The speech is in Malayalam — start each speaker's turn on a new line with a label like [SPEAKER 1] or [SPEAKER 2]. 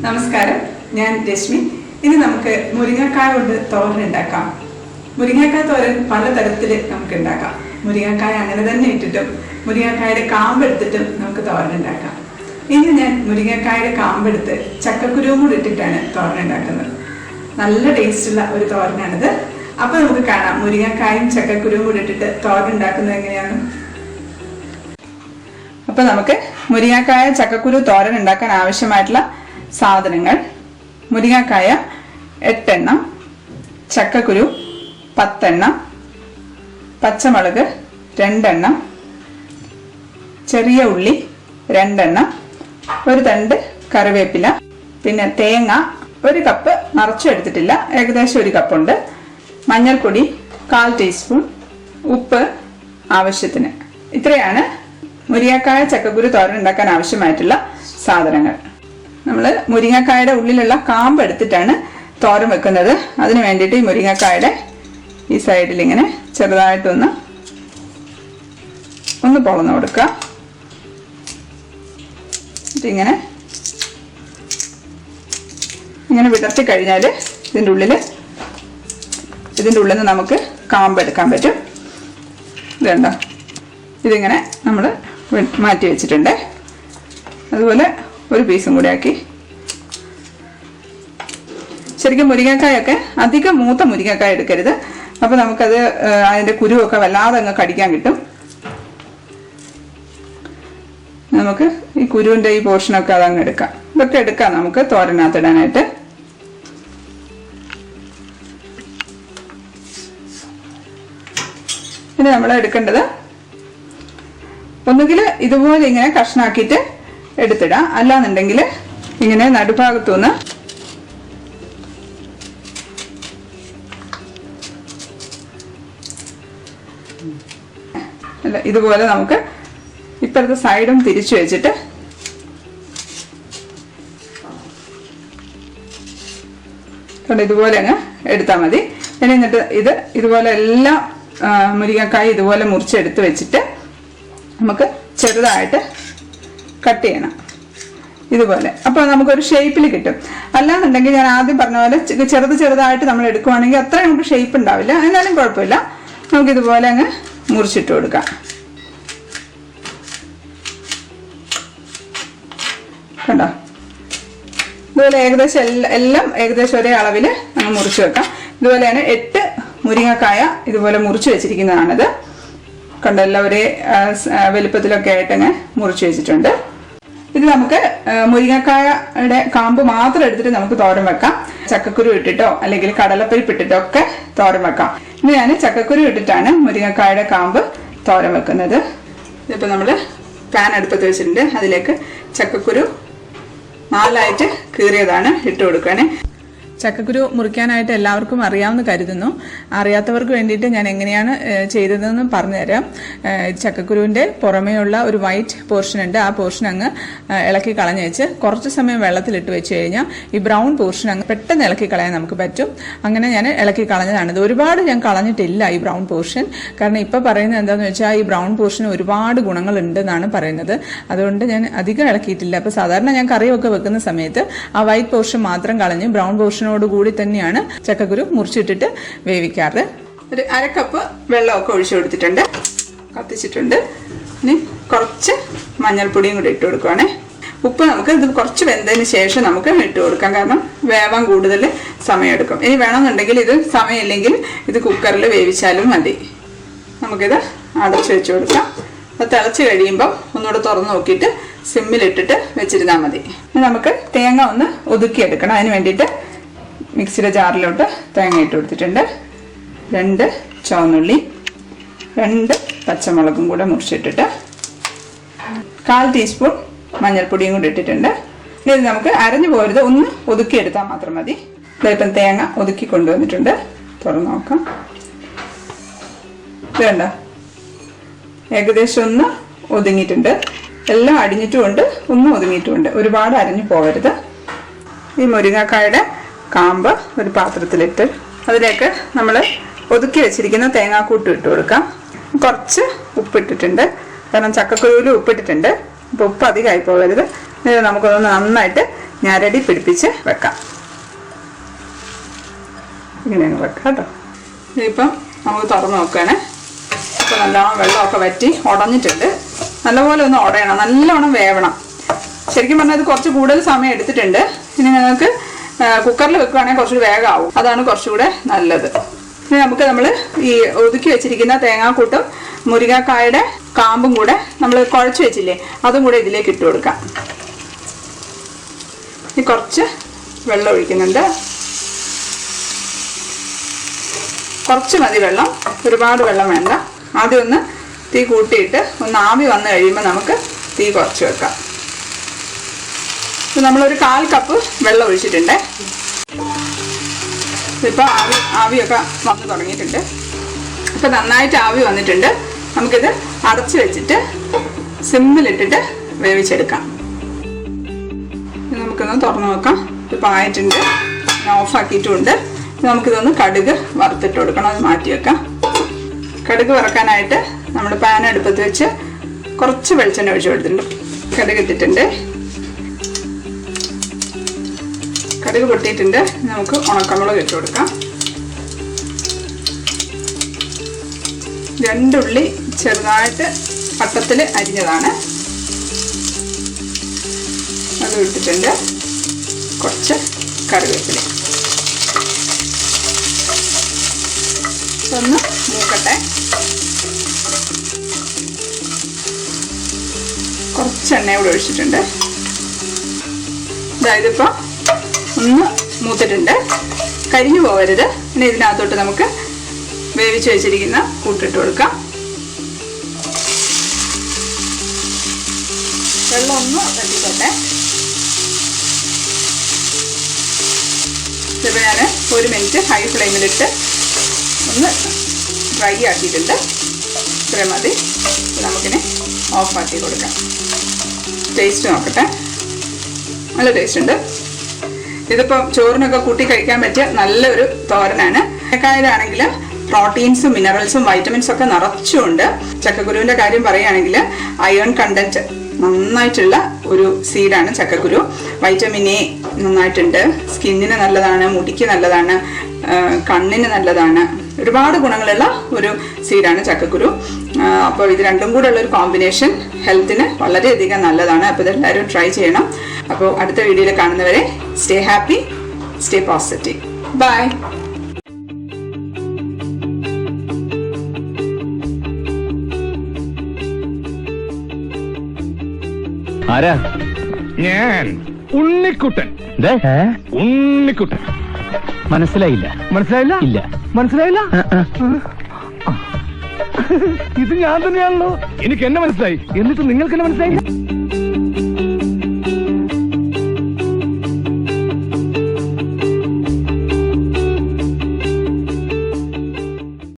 [SPEAKER 1] നമസ്കാരം, ഞാൻ രശ്മി. ഇനി നമുക്ക് മുരിങ്ങക്കായ കൊണ്ട് തോരൻ ഉണ്ടാക്കാം. മുരിങ്ങക്കായ തോരൻ പലതരത്തിൽ നമുക്ക് ഉണ്ടാക്കാം. മുരിങ്ങക്കായ അങ്ങനെ തന്നെ ഇട്ടിട്ടും മുരിങ്ങക്കായുടെ കാമ്പെടുത്തിട്ടും നമുക്ക് തോരൻ ഉണ്ടാക്കാം. ഇന്ന് ഞാൻ മുരിങ്ങക്കായുടെ കാമ്പെടുത്ത് ചക്കക്കുരുവും കൂടി ഇട്ടിട്ടാണ് തോരൻ ഉണ്ടാക്കുന്നത്. നല്ല ടേസ്റ്റുള്ള ഒരു തോരനാണിത്. അപ്പൊ നമുക്ക് കാണാം മുരിങ്ങക്കായും ചക്കക്കുരുവും കൂടി ഇട്ടിട്ട് തോരൻ ഉണ്ടാക്കുന്നത് എങ്ങനെയാണ്. അപ്പൊ നമുക്ക് മുരിങ്ങക്കായ ചക്കക്കുരു തോരൻ ഉണ്ടാക്കാൻ ആവശ്യമായിട്ടുള്ള സാധനങ്ങൾ: മുരിങ്ങക്കായ 8 എണ്ണം, ചക്കക്കുരു 10 എണ്ണം, പച്ചമുളക് 2 എണ്ണം, ചെറിയ ഉള്ളി 2 എണ്ണം, ഒരു തണ്ട് കറിവേപ്പില, പിന്നെ തേങ്ങ 1 കപ്പ് നിറച്ചെടുത്തിട്ടില്ല, ഏകദേശം 1 കപ്പുണ്ട്, മഞ്ഞൾപ്പൊടി 1/4 ടീസ്പൂൺ, ഉപ്പ് ആവശ്യത്തിന്. ഇത്രയാണ് മുരിങ്ങക്കായ ചക്കക്കുരു തോരൻ ഉണ്ടാക്കാൻ ആവശ്യമായിട്ടുള്ള സാധനങ്ങൾ. നമ്മൾ മുരിങ്ങക്കായുടെ ഉള്ളിലുള്ള കാമ്പ് എടുത്തിട്ടാണ് തോരൻ വെക്കുന്നത്. അതിന് വേണ്ടിയിട്ട് ഈ മുരിങ്ങക്കായുടെ ഈ സൈഡിൽ ഇങ്ങനെ ചെറുതായിട്ടൊന്ന് പൊളന്ന് കൊടുക്കുക. ഇങ്ങനെ വിടർത്തി കഴിഞ്ഞാൽ ഇതിൻ്റെ ഉള്ളിൽ നിന്ന് നമുക്ക് കാമ്പ് എടുക്കാൻ പറ്റും. ഇതുണ്ടോ, ഇതിങ്ങനെ നമ്മൾ മാറ്റി വെച്ചിട്ടുണ്ട്. അതുപോലെ ഒരു പീസും കൂടെ ആക്കി. ശരിക്കും മുരിങ്ങക്കായൊക്കെ അധികം മൂത്ത മുരിങ്ങക്കായ എടുക്കരുത്. അപ്പോൾ നമുക്കത് അതിൻ്റെ കുരുവൊക്കെ വല്ലാതെ അങ്ങ് കടിക്കാൻ കിട്ടും. നമുക്ക് ഈ കുരുവിൻ്റെ ഈ പോർഷനൊക്കെ അതങ്ങ് എടുക്കാം. ഇതൊക്കെ എടുക്കാം നമുക്ക് തോരനകത്തിടാനായിട്ട്. പിന്നെ നമ്മൾ എടുക്കേണ്ടത് ഒന്നുകിൽ ഇതുപോലെ ഇങ്ങനെ കഷ്ണാക്കിയിട്ട് എടുത്തിടാം, അല്ലാന്നുണ്ടെങ്കിൽ ഇങ്ങനെ നടുഭാഗത്തുനിന്ന് ഇതുപോലെ നമുക്ക് ഇപ്പുറത്തെ സൈഡും തിരിച്ചു വെച്ചിട്ട് ഇതുപോലെ അങ്ങ് എടുത്താൽ മതി. എന്നിട്ട് ഇതുപോലെ എല്ലാം മുരിങ്ങക്കായ ഇതുപോലെ മുറിച്ചെടുത്ത് വെച്ചിട്ട് നമുക്ക് ചെറുതായിട്ട് കട്ട് ചെയ്യണം ഇതുപോലെ. അപ്പോൾ നമുക്കൊരു ഷേപ്പിൽ കിട്ടും. അല്ലാന്നുണ്ടെങ്കിൽ ഞാൻ ആദ്യം പറഞ്ഞ പോലെ ചെറുതായിട്ട് നമ്മൾ എടുക്കുവാണെങ്കിൽ അത്ര നമുക്ക് ഷേപ്പ് ഉണ്ടാവില്ല. എന്നാലും കുഴപ്പമില്ല, നമുക്കിതുപോലെ അങ്ങ് മുറിച്ചിട്ട് കൊടുക്കാം. കണ്ടോ, ഇതുപോലെ ഏകദേശം എല്ലാം ഏകദേശം ഒരേ അളവിൽ അങ്ങ് മുറിച്ച് വെക്കാം. ഇതുപോലെയാണ് 8 മുരിങ്ങക്കായ ഇതുപോലെ മുറിച്ച് വെച്ചിരിക്കുന്നതാണിത്. കണ്ടോ, എല്ലാം ഒരേ വലുപ്പത്തിലൊക്കെ ആയിട്ടങ്ങ് മുറിച്ച് വെച്ചിട്ടുണ്ട്. ഇത് നമുക്ക് മുരിങ്ങക്കായയുടെ കാമ്പ് മാത്രം എടുത്തിട്ട് നമുക്ക് തോരൻ വെക്കാം. ചക്കക്കുരു ഇട്ടിട്ടോ അല്ലെങ്കിൽ കടലപ്പരിപ്പ് ഇട്ടിട്ടോ ഒക്കെ തോരൻ വെക്കാം. ഇന്ന് ഞാൻ ചക്കക്കുരു ഇട്ടിട്ടാണ് മുരിങ്ങക്കായയുടെ കാമ്പ് തോരൻ വെക്കുന്നത്. ഇതിപ്പോൾ നമ്മൾ പാൻ അടുപ്പത്ത് വെച്ചിട്ടുണ്ട്. അതിലേക്ക് ചക്കക്കുരു 4 കീറിയതാണ് ഇട്ട് കൊടുക്കുകയാണ്. ചക്കക്കുരു മുറിക്കാനായിട്ട് എല്ലാവർക്കും അറിയാമെന്ന് കരുതുന്നു. അറിയാത്തവർക്ക് വേണ്ടിയിട്ട് ഞാൻ എങ്ങനെയാണ് ചെയ്തതെന്ന് പറഞ്ഞുതരാം. ചക്കക്കുരുവിൻ്റെ പുറമേയുള്ള ഒരു വൈറ്റ് പോർഷൻ ഉണ്ട്. ആ പോർഷൻ അങ്ങ് ഇളക്കി കളഞ്ഞ് വെച്ച് കുറച്ച് സമയം വെള്ളത്തിലിട്ട് വെച്ച് കഴിഞ്ഞാൽ ഈ ബ്രൗൺ പോർഷൻ അങ്ങ് പെട്ടെന്ന് ഇളക്കി കളയാൻ നമുക്ക് പറ്റും. അങ്ങനെ ഞാൻ ഇളക്കി കളഞ്ഞതാണ്. ഇത് ഒരുപാട് ഞാൻ കളഞ്ഞിട്ടില്ല ഈ ബ്രൗൺ പോർഷൻ. കാരണം ഇപ്പോൾ പറയുന്നത് എന്താണെന്ന് വെച്ചാൽ ഈ ബ്രൗൺ പോർഷന് ഒരുപാട് ഗുണങ്ങളുണ്ട് എന്നാണ് പറയുന്നത്. അതുകൊണ്ട് ഞാൻ അധികം ഇളക്കിയിട്ടില്ല. അപ്പോൾ സാധാരണ ഞാൻ കറിയൊക്കെ വെക്കുന്ന സമയത്ത് ആ വൈറ്റ് പോർഷൻ മാത്രം കളഞ്ഞ് ബ്രൗൺ പോർഷനോട് കൂടി തന്നെയാണ് ചക്കക്കുരു മുറിച്ചിട്ടിട്ട് വേവിക്കാറ്. ഒരു 1/2 കപ്പ് വെള്ളമൊക്കെ ഒഴിച്ചു കൊടുത്തിട്ടുണ്ട്, കത്തിച്ചിട്ടുണ്ട്. ഇനി കുറച്ച് മഞ്ഞൾപ്പൊടിയും കൂടി ഇട്ട് കൊടുക്കുവാണേ. ഉപ്പ് നമുക്ക് ഇത് കുറച്ച് വെന്തതിന് ശേഷം നമുക്ക് ഇട്ട് കൊടുക്കാം, കാരണം വേവാൻ കൂടുതൽ സമയമെടുക്കും. ഇനി വേണമെന്നുണ്ടെങ്കിൽ ഇത് സമയമില്ലെങ്കിൽ ഇത് കുക്കറിൽ വേവിച്ചാലും മതി. നമുക്കിത് അടച്ചു വെച്ച് കൊടുക്കാം. അത് തിളച്ച് കഴിയുമ്പം ഒന്നുകൂടെ തുറന്ന് നോക്കിയിട്ട് സിമ്മിലിട്ടിട്ട് വെച്ചിരുന്നാൽ മതി. നമുക്ക് തേങ്ങ ഒന്ന് ഒതുക്കിയെടുക്കണം. അതിന് വേണ്ടിയിട്ട് മിക്സിയുടെ ജാറിലോട്ട് തേങ്ങ ഇട്ട് കൊടുത്തിട്ടുണ്ട്. 2 ചുവന്നുള്ളി, 2 പച്ചമുളകും കൂടെ മുറിച്ചിട്ടിട്ട് 1/4 ടീസ്പൂൺ മഞ്ഞൾപ്പൊടിയും കൂടി ഇട്ടിട്ടുണ്ട്. ഇത് നമുക്ക് അരഞ്ഞു പോരുത്, ഒന്ന് ഒതുക്കിയെടുത്താൽ മാത്രം മതി. ഇപ്പം തേങ്ങ ഒതുക്കി കൊണ്ടുവന്നിട്ടുണ്ട്. തുറന്ന് നോക്കാം. ഇത് കണ്ടോ, ഏകദേശം ഒന്ന് ഒതുങ്ങിയിട്ടുണ്ട്. എല്ലാം അടിഞ്ഞിട്ടുമുണ്ട്, ഒന്നും ഒതുങ്ങിയിട്ടുമുണ്ട്. ഒരുപാട് അരഞ്ഞു പോകരുത്. ഈ മുരിങ്ങക്കായുടെ കാമ്പ് ഒരു പാത്രത്തിലിട്ട് അതിലേക്ക് നമ്മൾ ഒതുക്കി വെച്ചിരിക്കുന്ന തേങ്ങാക്കൂട്ട് ഇട്ട് കൊടുക്കാം. കുറച്ച് ഉപ്പിട്ടിട്ടുണ്ട്, കാരണം ചക്കക്കുരുവിൽ ഉപ്പിട്ടിട്ടുണ്ട്. അപ്പോൾ ഉപ്പ് അധികമായി പോകരുത്. ഇത് നമുക്കൊന്ന് നന്നായിട്ട് ഞരടി പിടിപ്പിച്ച് വെക്കാം. ഇങ്ങനെയാണ് വെക്കാം കേട്ടോ. ഇതിപ്പം നമുക്ക് തുറന്ന് നോക്കുകയാണ്. ഇപ്പോൾ നല്ലോണം വെള്ളമൊക്കെ വറ്റി ഉടഞ്ഞിട്ടുണ്ട്. നല്ലപോലെ ഒന്ന് ഉടയണം, നല്ലോണം വേവണം. ശരിക്കും പറഞ്ഞാൽ ഇത് കുറച്ച് കൂടുതൽ സമയം എടുത്തിട്ടുണ്ട്. ഇനി നിങ്ങൾക്ക് കുക്കറിൽ വെക്കുകയാണെങ്കിൽ കുറച്ചുകൂടി വേഗമാവും. അതാണ് കുറച്ചുകൂടെ നല്ലത്. ഇനി നമുക്ക് നമ്മൾ ഈ ഒതുക്കി വെച്ചിരിക്കുന്ന തേങ്ങാക്കൂട്ടും മുരിങ്ങക്കായുടെ കാമ്പും കൂടെ നമ്മൾ കുഴച്ച് വെച്ചില്ലേ, അതും കൂടെ ഇതിലേക്ക് ഇട്ട് കൊടുക്കാം. ഇനി കുറച്ച് വെള്ളം ഒഴിക്കുന്നുണ്ട്. കുറച്ച് മതി വെള്ളം, ഒരുപാട് വെള്ളം വേണ്ട. ആദ്യം ഒന്ന് തീ കൂട്ടിയിട്ട് ഒന്ന് ആവി വന്നു കഴിയുമ്പോൾ നമുക്ക് തീ കുറച്ച് വെക്കാം. നമ്മളൊരു 1/4 കപ്പ് വെള്ളം ഒഴിച്ചിട്ടുണ്ട്. ഇപ്പോൾ ആവിയൊക്കെ വന്ന് തുടങ്ങിയിട്ടുണ്ട്. ഇപ്പോൾ നന്നായിട്ട് ആവി വന്നിട്ടുണ്ട്. നമുക്കിത് അടച്ച് വെച്ചിട്ട് സിമ്മിലിട്ടിട്ട് വേവിച്ചെടുക്കാം. നമുക്കൊന്ന് തുറന്ന് നോക്കാം. ഇപ്പോൾ ആയിട്ടുണ്ട്. ഓഫാക്കിയിട്ടുമുണ്ട്. നമുക്കിതൊന്ന് കടുക് വറുത്തിട്ട് കൊടുക്കണം. അത് മാറ്റി വെക്കാം. കടുക് വറക്കാനായിട്ട് നമ്മൾ പാൻ അടുപ്പത്ത് വെച്ച് കുറച്ച് വെളിച്ചെണ്ണ ഒഴിച്ച് കൊടുത്തിട്ടുണ്ട്. കടുക് ഇട്ടിട്ടുണ്ട്. കടുക് പൊട്ടിയിട്ടുണ്ട്. നമുക്ക് ഉണക്കമുളക് ഇട്ട് കൊടുക്കാം. 2 ഉള്ളി ചെറുതായിട്ട് വട്ടത്തിൽ അരിഞ്ഞതാണ്, അത് ഇട്ടിട്ടുണ്ട്. കുറച്ച് കറിവേപ്പില ഒന്ന് മൂക്കട്ടെ. കുറച്ച് എണ്ണ കൂടെ ഒഴിച്ചിട്ടുണ്ട്. ഇതിപ്പോൾ ഒന്ന് മൂത്തിട്ടുണ്ട്. കരിഞ്ഞു പോകരുത്. പിന്നെ ഇതിനകത്തോട്ട് നമുക്ക് വേവിച്ച് വെച്ചിരിക്കുന്ന കൂട്ടിട്ട് കൊടുക്കാം. വെള്ളം ഒന്ന് തട്ടിക്കോട്ടെ. ഇതിപ്പോൾ ഞാൻ 1 മിനിറ്റ് ഹൈ ഫ്ലെയിമിലിട്ട് ഒന്ന് ഡ്രൈ ആക്കിയിട്ടുണ്ട്. ഇത്രയും മതി. നമുക്കിനെ ഓഫാക്കി കൊടുക്കാം. ടേസ്റ്റ് നോക്കട്ടെ. നല്ല ടേസ്റ്റ് ഉണ്ട്. ഇതിപ്പോൾ ചോറിനൊക്കെ കൂട്ടി കഴിക്കാൻ പറ്റിയ നല്ലൊരു തോരനാണ്. ചക്കക്കായാലാണെങ്കിൽ പ്രോട്ടീൻസും മിനറൽസും വൈറ്റമിൻസും ഒക്കെ നിറച്ചുണ്ട്. ചക്കക്കുരുവിൻ്റെ കാര്യം പറയുകയാണെങ്കിൽ അയൺ കണ്ടന്റ് നന്നായിട്ടുള്ള ഒരു സീഡാണ് ചക്കക്കുരു. വൈറ്റമിൻ എ നന്നായിട്ടുണ്ട്. സ്കിന്നിന് നല്ലതാണ്, മുടിക്ക് നല്ലതാണ്, കണ്ണിന് നല്ലതാണ്. ഒരുപാട് ഗുണങ്ങളുള്ള ഒരു സീഡാണ് ചക്കക്കുരു. അപ്പോൾ ഇത് രണ്ടും കൂടെ ഉള്ളൊരു കോമ്പിനേഷൻ ഹെൽത്തിന് വളരെയധികം നല്ലതാണ്. അപ്പോൾ ഇതെല്ലാവരും ട്രൈ ചെയ്യണം. അപ്പോൾ അടുത്ത വീഡിയോയിൽ കാണുന്നവരെ stay happy, stay positive. Bye.
[SPEAKER 2] ആരാ? ഞാൻ ഉണ്ണിക്കുട്ടൻ. ഉണ്ണിക്കുട്ടൻ. മനസ്സിലായില്ല? മനസ്സിലായില്ല? ഇല്ല. മനസ്സിലായില്ല? ഇത് ഞാൻ തന്നെയാണല്ലോ. എനിക്ക് എന്നെ മനസ്സിലായി. എന്നിട്ട് നിങ്ങൾക്ക് എന്നെ മനസ്സിലായില്ല?